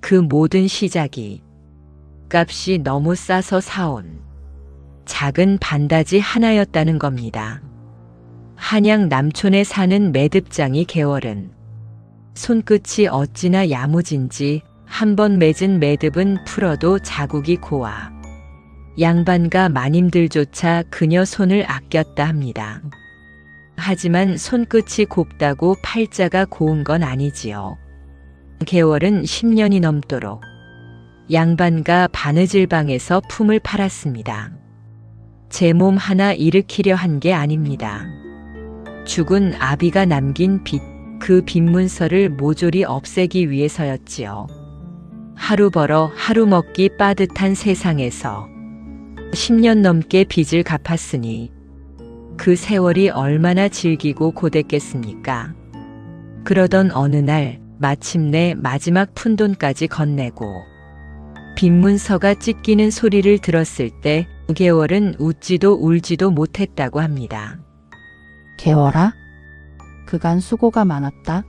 그 모든 시작이 값이 너무 싸서 사온 작은 반다지 하나였다는 겁니다. 한양 남촌에 사는 매듭장이 개월은 손끝이 어찌나 야무진지 한 번 맺은 매듭은 풀어도 자국이 고와 양반과 마님들조차 그녀 손을 아꼈다 합니다. 하지만 손끝이 곱다고 팔자가 고운 건 아니지요. 개월은 10년이 넘도록 양반과 바느질방에서 품을 팔았습니다. 제 몸 하나 일으키려 한 게 아닙니다. 죽은 아비가 남긴 빚, 그 빚문서를 모조리 없애기 위해서였지요. 하루 벌어 하루 먹기 빠듯한 세상에서 10년 넘게 빚을 갚았으니 그 세월이 얼마나 질기고 고됐겠습니까? 그러던 어느 날 마침내 마지막 푼돈까지 건네고 빚문서가 찢기는 소리를 들었을 때 개월은 웃지도 울지도 못했다고 합니다. 개월아, 그간 수고가 많았다.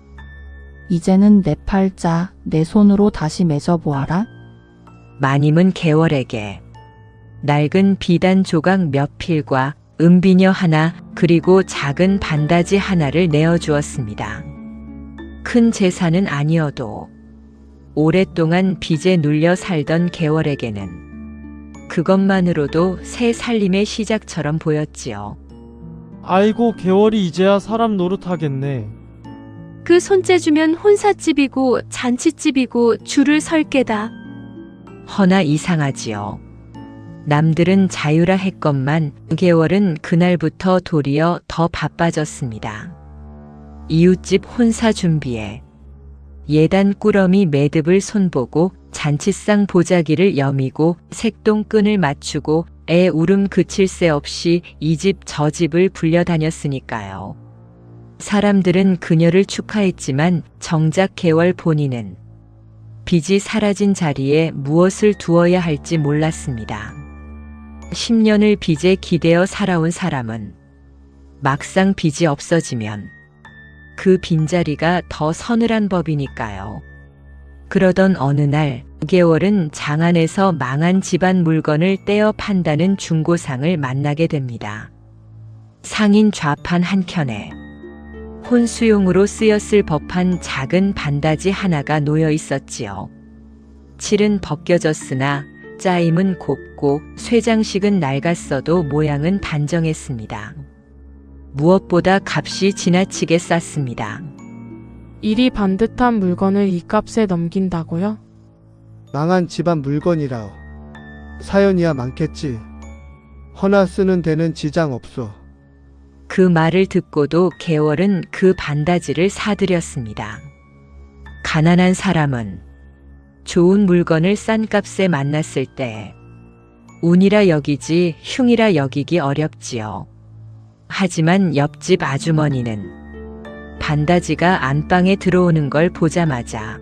이제는 내 팔자, 내 손으로 다시 맺어보아라. 마님은 개월에게 낡은 비단 조각 몇 필과 은비녀 하나 그리고 작은 반다지 하나를 내어주었습니다. 큰 재산은 아니어도 오랫동안 빚에 눌려 살던 개월에게는 그것만으로도 새 살림의 시작처럼 보였지요. 아이고, 개월이 이제야 사람 노릇하겠네. 그 손재주면 혼사집이고 잔치집이고 줄을 설 게다. 허나 이상하지요. 남들은 자유라 했건만 개월은 그날부터 도리어 더 바빠졌습니다. 이웃집 혼사 준비에 예단 꾸러미 매듭을 손보고 잔치상 보자기를 여미고 색동끈을 맞추고 애 울음 그칠 새 없이 이 집 저 집을 불려다녔으니까요. 사람들은 그녀를 축하했지만 정작 개월 본인은 빚이 사라진 자리에 무엇을 두어야 할지 몰랐습니다. 10년을 빚에 기대어 살아온 사람은 막상 빚이 없어지면 그 빈자리가 더 서늘한 법이니까요. 그러던 어느 날 개월은 장안에서 망한 집안 물건을 떼어 판다는 중고상을 만나게 됩니다. 상인 좌판 한 켠에 혼수용으로 쓰였을 법한 작은 반다지 하나가 놓여 있었지요. 칠은 벗겨졌으나 짜임은 곱고 쇠장식은 낡았어도 모양은 단정했습니다. 무엇보다 값이 지나치게 쌌습니다. 이리 반듯한 물건을 이 값에 넘긴다고요? 망한 집안 물건이라오. 사연이야 많겠지. 허나 쓰는 데는 지장 없소. 그 말을 듣고도 개월은 그 반다지를 사들였습니다. 가난한 사람은 좋은 물건을 싼 값에 만났을 때 운이라 여기지 흉이라 여기기 어렵지요. 하지만 옆집 아주머니는 반다지가 안방에 들어오는 걸 보자마자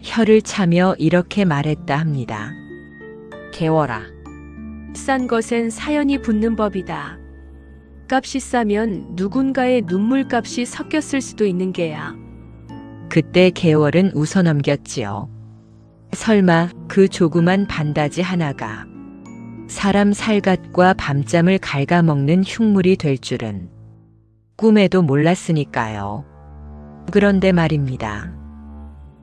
혀를 차며 이렇게 말했다 합니다. 개월아, 싼 것엔 사연이 붙는 법이다. 값이 싸면 누군가의 눈물값이 섞였을 수도 있는 게야. 그때 개월은 웃어넘겼지요. 설마 그 조그만 반다지 하나가 사람 살갗과 밤잠을 갉아먹는 흉물이 될 줄은 꿈에도 몰랐으니까요. 그런데 말입니다.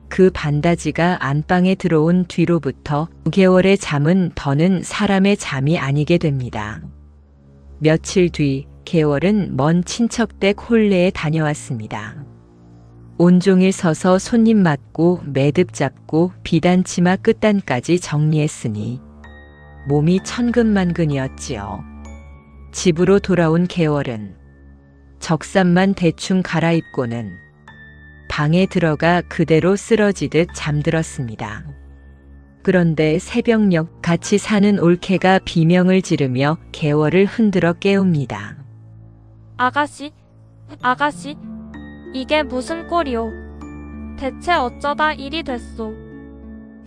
그 반다지가 안방에 들어온 뒤로부터 개월의 잠은 더는 사람의 잠이 아니게 됩니다. 며칠 뒤 개월은 먼 친척댁 홀례에 다녀왔습니다. 온종일 서서 손님 맞고 매듭 잡고 비단치마 끝단까지 정리했으니 몸이 천근만근이었지요. 집으로 돌아온 개월은 적삼만 대충 갈아입고는 방에 들어가 그대로 쓰러지듯 잠들었습니다. 그런데 새벽녘 같이 사는 올케가 비명을 지르며 개월을 흔들어 깨웁니다. 아가씨, 아가씨, 이게 무슨 꼴이오? 대체 어쩌다 일이 됐소?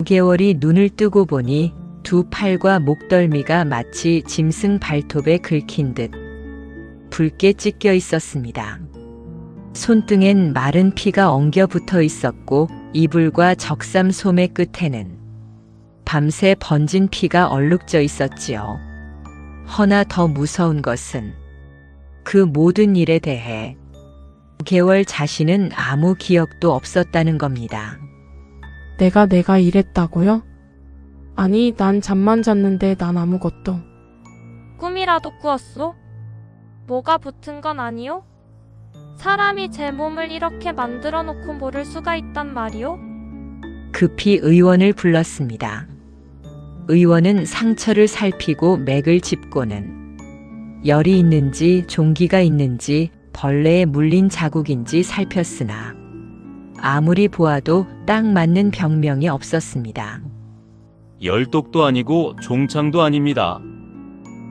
개월이 눈을 뜨고 보니 두 팔과 목덜미가 마치 짐승 발톱에 긁힌 듯 붉게 찢겨 있었습니다. 손등엔 마른 피가 엉겨 붙어 있었고 이불과 적삼 소매 끝에는 밤새 번진 피가 얼룩져 있었지요. 허나 더 무서운 것은 그 모든 일에 대해 9개월 자신은 아무 기억도 없었다는 겁니다. 내가 이랬다고요? 아니, 난 잠만 잤는데 난 아무것도. 꿈이라도 꾸었소? 뭐가 붙은 건 아니오? 사람이 제 몸을 이렇게 만들어 놓고 모를 수가 있단 말이오? 급히 의원을 불렀습니다. 의원은 상처를 살피고 맥을 짚고는 열이 있는지 종기가 있는지 벌레에 물린 자국인지 살폈으나 아무리 보아도 딱 맞는 병명이 없었습니다. 열독도 아니고 종창도 아닙니다.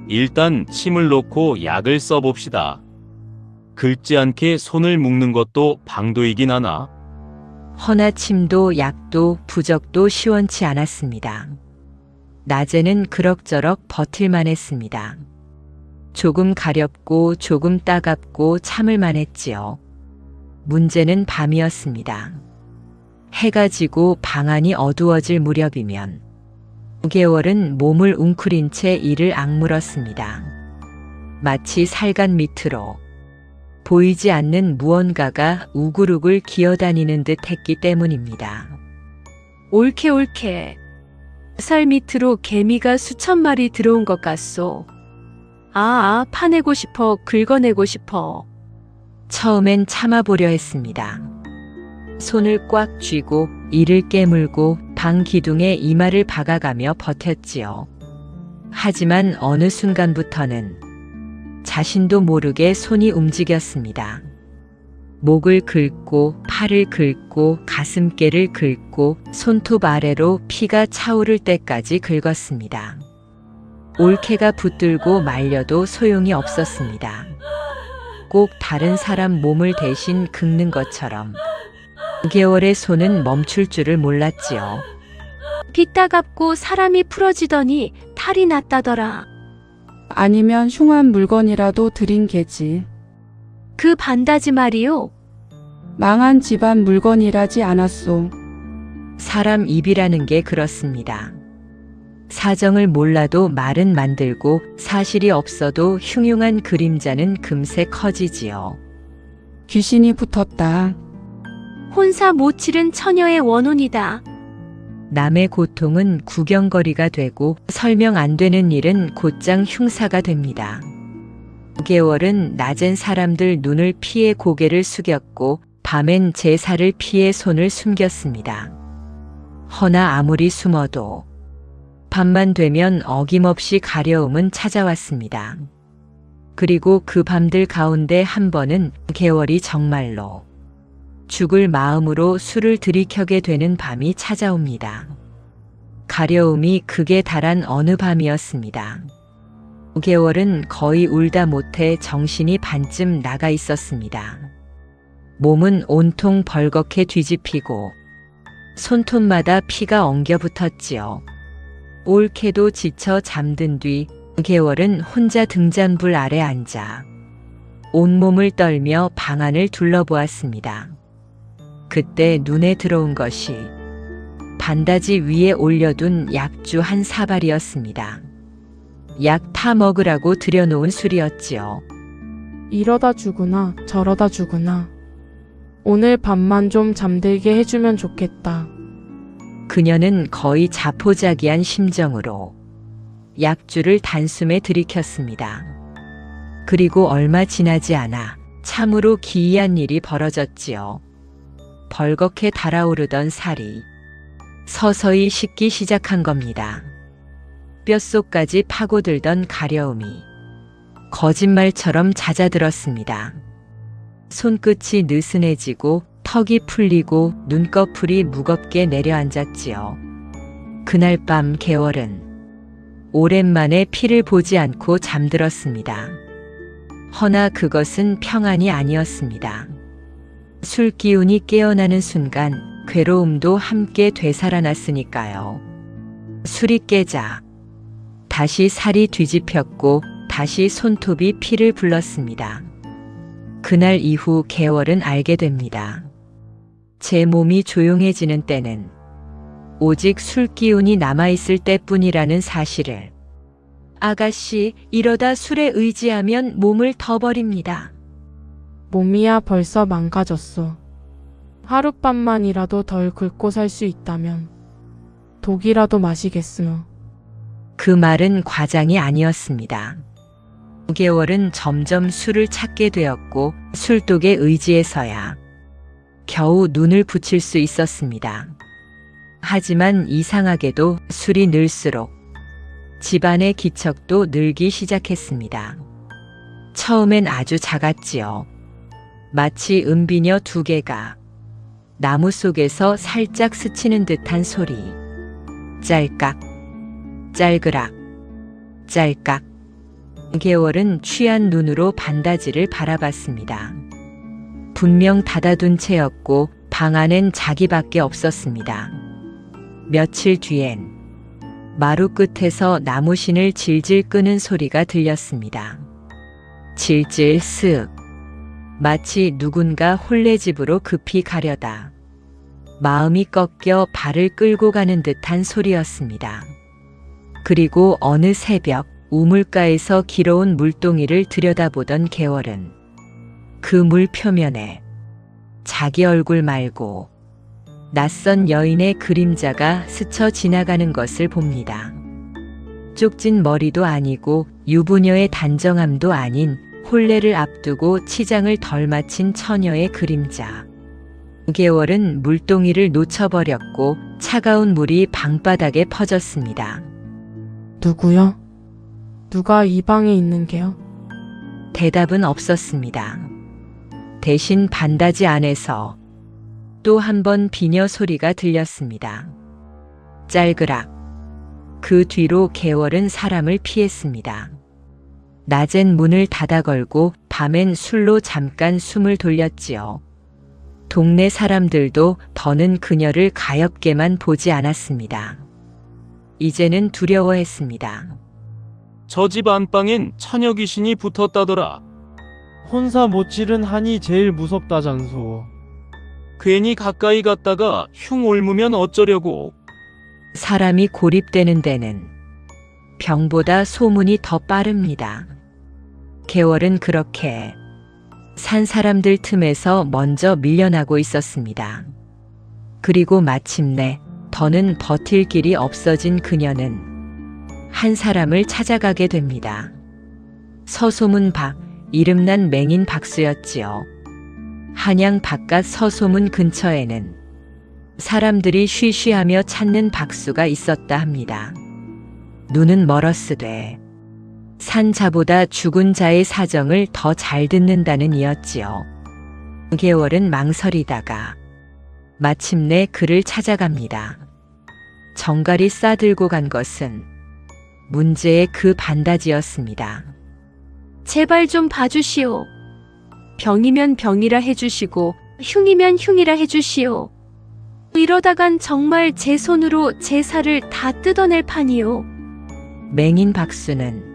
일단 침을 놓고 약을 써봅시다. 긁지 않게 손을 묶는 것도 방도이긴 하나. 허나 침도 약도 부적도 시원치 않았습니다. 낮에는 그럭저럭 버틸만 했습니다. 조금 가렵고 조금 따갑고 참을만 했지요. 문제는 밤이었습니다. 해가 지고 방안이 어두워질 무렵이면 9개월은 몸을 웅크린 채 이를 악물었습니다. 마치 살간 밑으로 보이지 않는 무언가가 우글우글 기어다니는 듯 했기 때문입니다. 옳게. 살 밑으로 개미가 수천 마리 들어온 것 같소. 파내고 싶어, 긁어내고 싶어. 처음엔 참아보려 했습니다. 손을 꽉 쥐고 이를 깨물고 방 기둥에 이마를 박아가며 버텼지요. 하지만 어느 순간부터는 자신도 모르게 손이 움직였습니다. 목을 긁고 팔을 긁고 가슴께를 긁고 손톱 아래로 피가 차오를 때까지 긁었습니다. 올케가 붙들고 말려도 소용이 없었습니다. 꼭 다른 사람 몸을 대신 긁는 것처럼 9개월의 손은 멈출 줄을 몰랐지요. 피 따갑고 사람이 풀어지더니 탈이 났다더라. 아니면 흉한 물건이라도 들인 게지. 그 반다지 말이요. 망한 집안 물건이라지 않았소. 사람 입이라는 게 그렇습니다. 사정을 몰라도 말은 만들고 사실이 없어도 흉흉한 그림자는 금세 커지지요. 귀신이 붙었다. 혼사 못 치른 처녀의 원혼이다. 남의 고통은 구경거리가 되고 설명 안 되는 일은 곧장 흉사가 됩니다. 9개월은 낮엔 사람들 눈을 피해 고개를 숙였고 밤엔 제사를 피해 손을 숨겼습니다. 허나 아무리 숨어도 밤만 되면 어김없이 가려움은 찾아왔습니다. 그리고 그 밤들 가운데 한 번은 개월이 정말로 죽을 마음으로 술을 들이켜게 되는 밤이 찾아옵니다. 가려움이 극에 달한 어느 밤이었습니다. 9개월은 거의 울다 못해 정신이 반쯤 나가 있었습니다. 몸은 온통 벌겋게 뒤집히고 손톱마다 피가 엉겨 붙었지요. 올케도 지쳐 잠든 뒤 9개월은 혼자 등잔불 아래 앉아 온몸을 떨며 방안을 둘러보았습니다. 그때 눈에 들어온 것이 반다지 위에 올려둔 약주 한 사발이었습니다. 약 타 먹으라고 들여놓은 술이었지요. 이러다 죽으나 저러다 죽으나 오늘 밤만 좀 잠들게 해주면 좋겠다. 그녀는 거의 자포자기한 심정으로 약주를 단숨에 들이켰습니다. 그리고 얼마 지나지 않아 참으로 기이한 일이 벌어졌지요. 벌겋게 달아오르던 살이 서서히 식기 시작한 겁니다. 뼛속까지 파고들던 가려움이 거짓말처럼 잦아들었습니다. 손끝이 느슨해지고 턱이 풀리고 눈꺼풀이 무겁게 내려앉았지요. 그날 밤 개월은 오랜만에 피를 보지 않고 잠들었습니다. 허나 그것은 평안이 아니었습니다. 술 기운이 깨어나는 순간 괴로움도 함께 되살아났으니까요. 술이 깨자 다시 살이 뒤집혔고 다시 손톱이 피를 불렀습니다. 그날 이후 개월은 알게 됩니다. 제 몸이 조용해지는 때는 오직 술 기운이 남아있을 때뿐이라는 사실을. 아가씨, 이러다 술에 의지하면 몸을 더 버립니다. 몸이야 벌써 망가졌어. 하룻밤만이라도 덜 긁고 살 수 있다면 독이라도 마시겠으며. 그 말은 과장이 아니었습니다. 5개월은 점점 술을 찾게 되었고 술독에 의지해서야 겨우 눈을 붙일 수 있었습니다. 하지만 이상하게도 술이 늘수록 집안의 기척도 늘기 시작했습니다. 처음엔 아주 작았지요. 마치 은비녀 2개가 나무 속에서 살짝 스치는 듯한 소리. 짤깍, 짤그락, 짤깍. 5개월은 취한 눈으로 반다지를 바라봤습니다. 분명 닫아둔 채였고 방 안엔 자기밖에 없었습니다. 며칠 뒤엔 마루 끝에서 나무신을 질질 끄는 소리가 들렸습니다. 질질 쓱. 마치 누군가 홀레집으로 급히 가려다 마음이 꺾여 발을 끌고 가는 듯한 소리였습니다. 그리고 어느 새벽 우물가에서 길어온 물동이를 들여다보던 개월은 그 물 표면에 자기 얼굴 말고 낯선 여인의 그림자가 스쳐 지나가는 것을 봅니다. 쪽진 머리도 아니고 유부녀의 단정함도 아닌 혼례를 앞두고 치장을 덜 마친 처녀의 그림자. 5개월은 물동이를 놓쳐버렸고 차가운 물이 방바닥에 퍼졌습니다. 누구요? 누가 이 방에 있는 게요? 대답은 없었습니다. 대신 반다지 안에서 또 한 번 비녀 소리가 들렸습니다. 짤그락. 그 뒤로 개월은 사람을 피했습니다. 낮엔 문을 닫아 걸고 밤엔 술로 잠깐 숨을 돌렸지요. 동네 사람들도 더는 그녀를 가엾게만 보지 않았습니다. 이제는 두려워했습니다. 저 집 안방엔 처녀 귀신이 붙었다더라. 혼사 못 지른 한이 제일 무섭다잖소. 괜히 가까이 갔다가 흉 옮으면 어쩌려고. 사람이 고립되는 데는 병보다 소문이 더 빠릅니다. 개월은 그렇게 산 사람들 틈에서 먼저 밀려나고 있었습니다. 그리고 마침내 더는 버틸 길이 없어진 그녀는 한 사람을 찾아가게 됩니다. 서소문 박, 이름난 맹인 박수였지요. 한양 바깥 서소문 근처에는 사람들이 쉬쉬하며 찾는 박수가 있었다 합니다. 눈은 멀었으되 산자보다 죽은 자의 사정을 더 잘 듣는다는 이였지요. 개월은 망설이다가 마침내 그를 찾아갑니다. 정갈이 싸들고 간 것은 문제의 그 반다지였습니다. 제발 좀 봐주시오. 병이면 병이라 해주시고 흉이면 흉이라 해주시오. 이러다간 정말 제 손으로 제 살을 다 뜯어낼 판이오. 맹인 박수는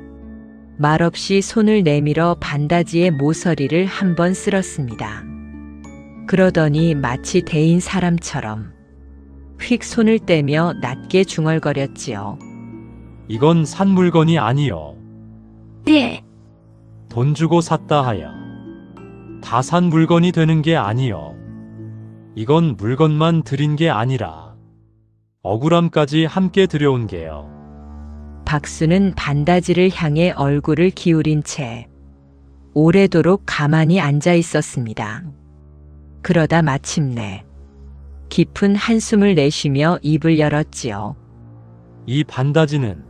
말없이 손을 내밀어 반다지의 모서리를 한 번 쓸었습니다. 그러더니 마치 대인 사람처럼 휙 손을 떼며 낮게 중얼거렸지요. 이건 산 물건이 아니요. 예. 돈 주고 샀다 하여. 다 산 물건이 되는 게 아니요. 이건 물건만 드린 게 아니라 억울함까지 함께 들여온 게요. 박수는 반다지를 향해 얼굴을 기울인 채 오래도록 가만히 앉아 있었습니다. 그러다 마침내 깊은 한숨을 내쉬며 입을 열었지요. 이 반다지는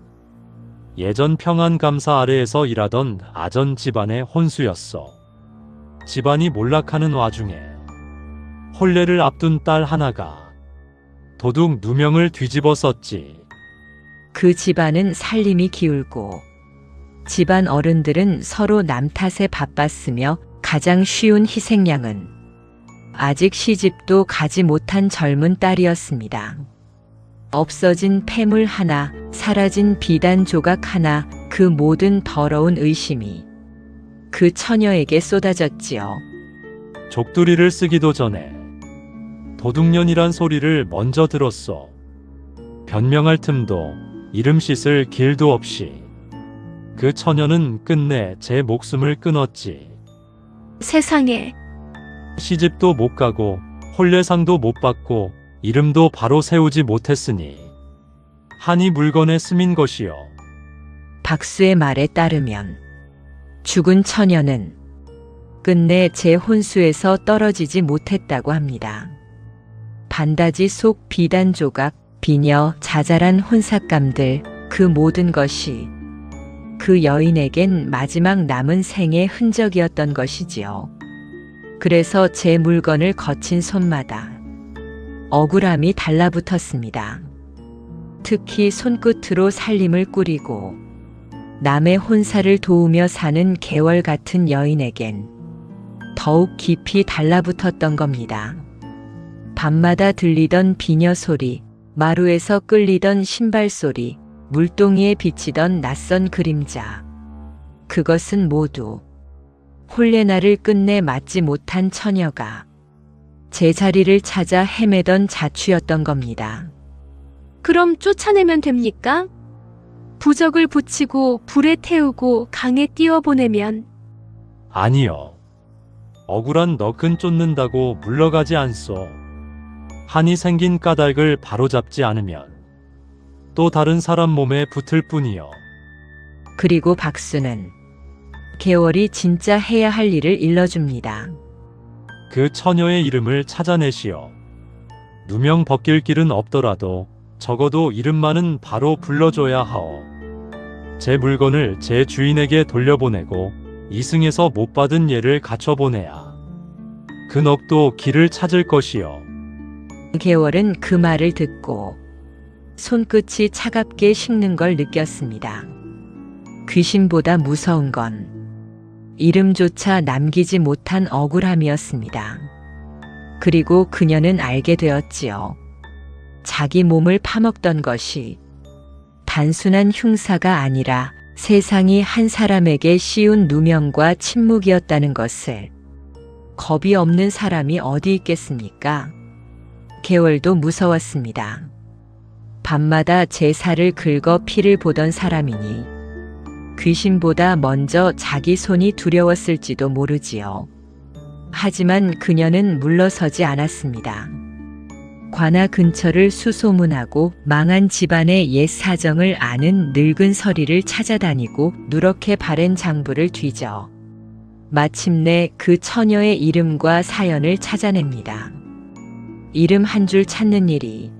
예전 평안감사 아래에서 일하던 아전 집안의 혼수였어. 집안이 몰락하는 와중에 혼례를 앞둔 딸 하나가 도둑 누명을 뒤집어 썼지. 그 집안은 살림이 기울고 집안 어른들은 서로 남 탓에 바빴으며 가장 쉬운 희생양은 아직 시집도 가지 못한 젊은 딸이었습니다. 없어진 폐물 하나, 사라진 비단 조각 하나, 그 모든 더러운 의심이 그 처녀에게 쏟아졌지요. 족두리를 쓰기도 전에 도둑년이란 소리를 먼저 들었소. 변명할 틈도 이름 씻을 길도 없이 그 처녀는 끝내 제 목숨을 끊었지. 세상에, 시집도 못 가고 혼례상도 못 받고 이름도 바로 세우지 못했으니 한이 물건에 스민 것이요. 박수의 말에 따르면 죽은 처녀는 끝내 제 혼수에서 떨어지지 못했다고 합니다. 반다지 속 비단 조각, 비녀, 자잘한 혼삭감들, 그 모든 것이 그 여인에겐 마지막 남은 생의 흔적이었던 것이지요. 그래서 제 물건을 거친 손마다 억울함이 달라붙었습니다. 특히 손끝으로 살림을 꾸리고 남의 혼사를 도우며 사는 개월 같은 여인에겐 더욱 깊이 달라붙었던 겁니다. 밤마다 들리던 비녀 소리, 마루에서 끌리던 신발 소리, 물동이에 비치던 낯선 그림자. 그것은 모두 혼례날을 끝내 맞지 못한 처녀가 제자리를 찾아 헤매던 자취였던 겁니다. 그럼 쫓아내면 됩니까? 부적을 붙이고 불에 태우고 강에 띄워보내면. 아니요. 억울한 너끈 쫓는다고 물러가지 않소. 한이 생긴 까닭을 바로잡지 않으면 또 다른 사람 몸에 붙을 뿐이요. 그리고 박수는 개월이 진짜 해야 할 일을 일러줍니다. 그 처녀의 이름을 찾아내시오. 누명 벗길 길은 없더라도 적어도 이름만은 바로 불러줘야 하오. 제 물건을 제 주인에게 돌려보내고 이승에서 못 받은 예를 갖춰보내야 그 넋도 길을 찾을 것이요. 개월은 그 말을 듣고 손끝이 차갑게 식는 걸 느꼈습니다. 귀신보다 무서운 건 이름조차 남기지 못한 억울함이었습니다. 그리고 그녀는 알게 되었지요. 자기 몸을 파먹던 것이 단순한 흉사가 아니라 세상이 한 사람에게 씌운 누명과 침묵이었다는 것을. 겁이 없는 사람이 어디 있겠습니까? 개월도 무서웠습니다. 밤마다 제사를 긁어 피를 보던 사람이니 귀신보다 먼저 자기 손이 두려웠을지도 모르지요. 하지만 그녀는 물러서지 않았습니다. 관아 근처를 수소문하고 망한 집안의 옛 사정을 아는 늙은 서리를 찾아다니고 누렇게 바랜 장부를 뒤져 마침내 그 처녀의 이름과 사연을 찾아냅니다. 이름 한 줄 찾는 일이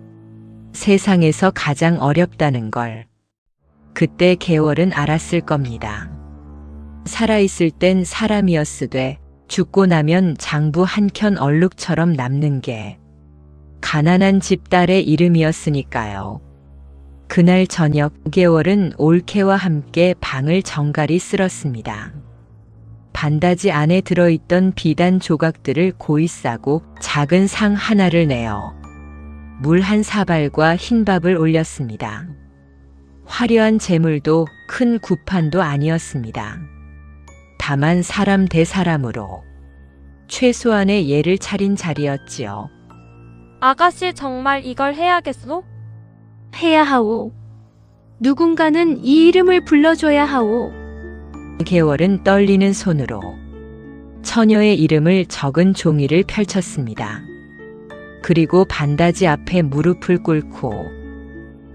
세상에서 가장 어렵다는 걸 그때 개월은 알았을 겁니다. 살아있을 땐 사람이었으되 죽고 나면 장부 한 켠 얼룩처럼 남는 게 가난한 집 딸의 이름이었으니까요. 그날 저녁 개월은 올케와 함께 방을 정갈히 쓸었습니다. 반다지 안에 들어있던 비단 조각들을 고이 싸고 작은 상 하나를 내어 물 한 사발과 흰밥을 올렸습니다. 화려한 제물도 큰 구판도 아니었습니다. 다만 사람 대 사람으로 최소한의 예를 차린 자리였지요. 아가씨 정말 이걸 해야겠소? 해야 하오. 누군가는 이 이름을 불러줘야 하오. 개월은 떨리는 손으로 처녀의 이름을 적은 종이를 펼쳤습니다. 그리고 반다지 앞에 무릎을 꿇고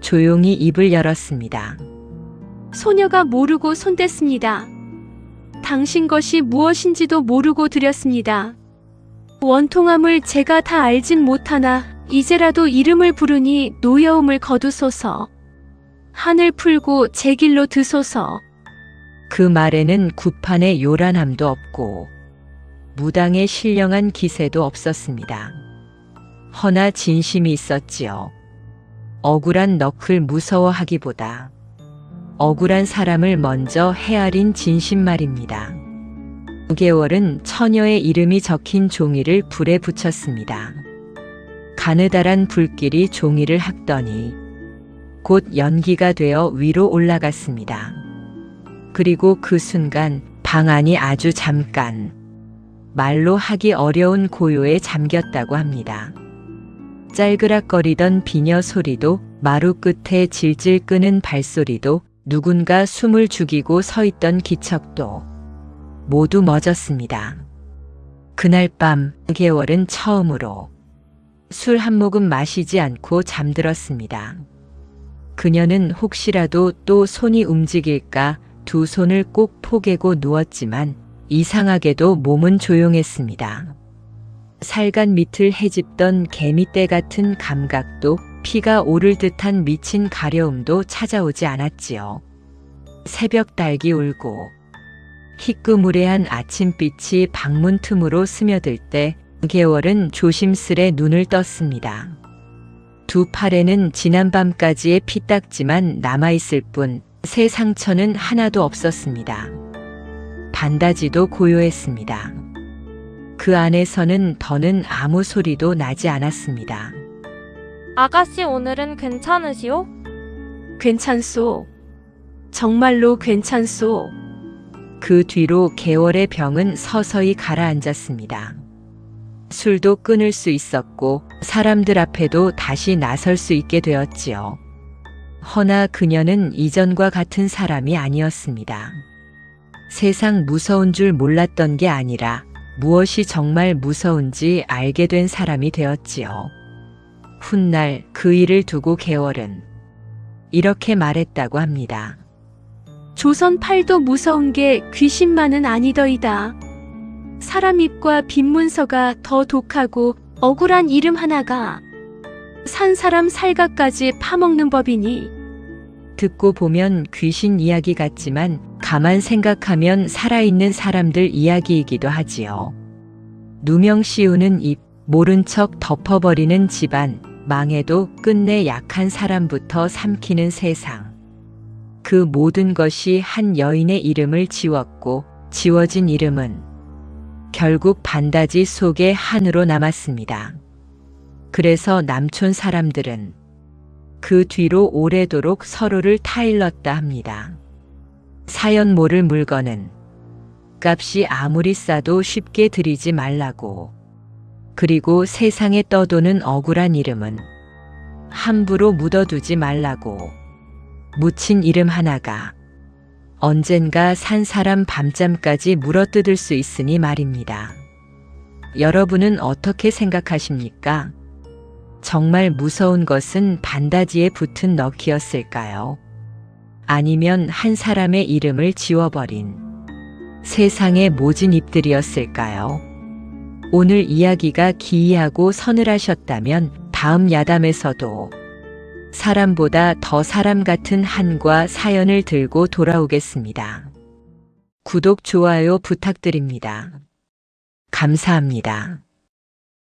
조용히 입을 열었습니다. 소녀가 모르고 손댔습니다. 당신 것이 무엇인지도 모르고 드렸습니다. 원통함을 제가 다 알진 못하나 이제라도 이름을 부르니 노여움을 거두소서. 한을 풀고 제 길로 드소서. 그 말에는 구판의 요란함도 없고 무당의 신령한 기세도 없었습니다. 허나 진심이 있었지요. 억울한 넋을 무서워하기보다 억울한 사람을 먼저 헤아린 진심 말입니다. 9개월은 처녀의 이름이 적힌 종이를 불에 붙였습니다. 가느다란 불길이 종이를 학더니 곧 연기가 되어 위로 올라갔습니다. 그리고 그 순간 방 안이 아주 잠깐 말로 하기 어려운 고요에 잠겼다고 합니다. 짤그락거리던 비녀 소리도 마루 끝에 질질 끄는 발소리도 누군가 숨을 죽이고 서 있던 기척도 모두 멎었습니다. 그날 밤 개월은 처음으로 술 한 모금 마시지 않고 잠들었습니다. 그녀는 혹시라도 또 손이 움직일까 두 손을 꼭 포개고 누웠지만 이상하게도 몸은 조용했습니다. 살간 밑을 헤집던 개미떼 같은 감각도 피가 오를 듯한 미친 가려움도 찾아오지 않았지요. 새벽 닭이 울고 희끄무레한 아침빛이 방문 틈으로 스며들 때 개월은 조심스레 눈을 떴습니다. 두 팔에는 지난밤까지의 피딱지만 남아있을 뿐 새 상처는 하나도 없었습니다. 반다지도 고요했습니다. 그 안에서는 더는 아무 소리도 나지 않았습니다. 아가씨 오늘은 괜찮으시오? 괜찮소. 정말로 괜찮소. 그 뒤로 개월의 병은 서서히 가라앉았습니다. 술도 끊을 수 있었고 사람들 앞에도 다시 나설 수 있게 되었지요. 허나 그녀는 이전과 같은 사람이 아니었습니다. 세상 무서운 줄 몰랐던 게 아니라 무엇이 정말 무서운지 알게 된 사람이 되었지요. 훗날 그 일을 두고 개월은 이렇게 말했다고 합니다. 조선 팔도 무서운 게 귀신만은 아니더이다. 사람 입과 빈문서가 더 독하고 억울한 이름 하나가 산 사람 살갑까지 파먹는 법이니 듣고 보면 귀신 이야기 같지만 가만 생각하면 살아있는 사람들 이야기이기도 하지요. 누명 씌우는 입, 모른 척 덮어버리는 집안, 망해도 끝내 약한 사람부터 삼키는 세상. 그 모든 것이 한 여인의 이름을 지웠고 지워진 이름은 결국 반다지 속의 한으로 남았습니다. 그래서 남촌 사람들은 그 뒤로 오래도록 서로를 타일렀다 합니다. 사연 모를 물건은 값이 아무리 싸도 쉽게 들이지 말라고. 그리고 세상에 떠도는 억울한 이름은 함부로 묻어두지 말라고. 묻힌 이름 하나가 언젠가 산 사람 밤잠까지 물어뜯을 수 있으니 말입니다. 여러분은 어떻게 생각하십니까? 정말 무서운 것은 반다지에 붙은 너키였을까요? 아니면 한 사람의 이름을 지워버린 세상의 모진 잎들이었을까요? 오늘 이야기가 기이하고 서늘하셨다면 다음 야담에서도 사람보다 더 사람 같은 한과 사연을 들고 돌아오겠습니다. 구독, 좋아요 부탁드립니다. 감사합니다.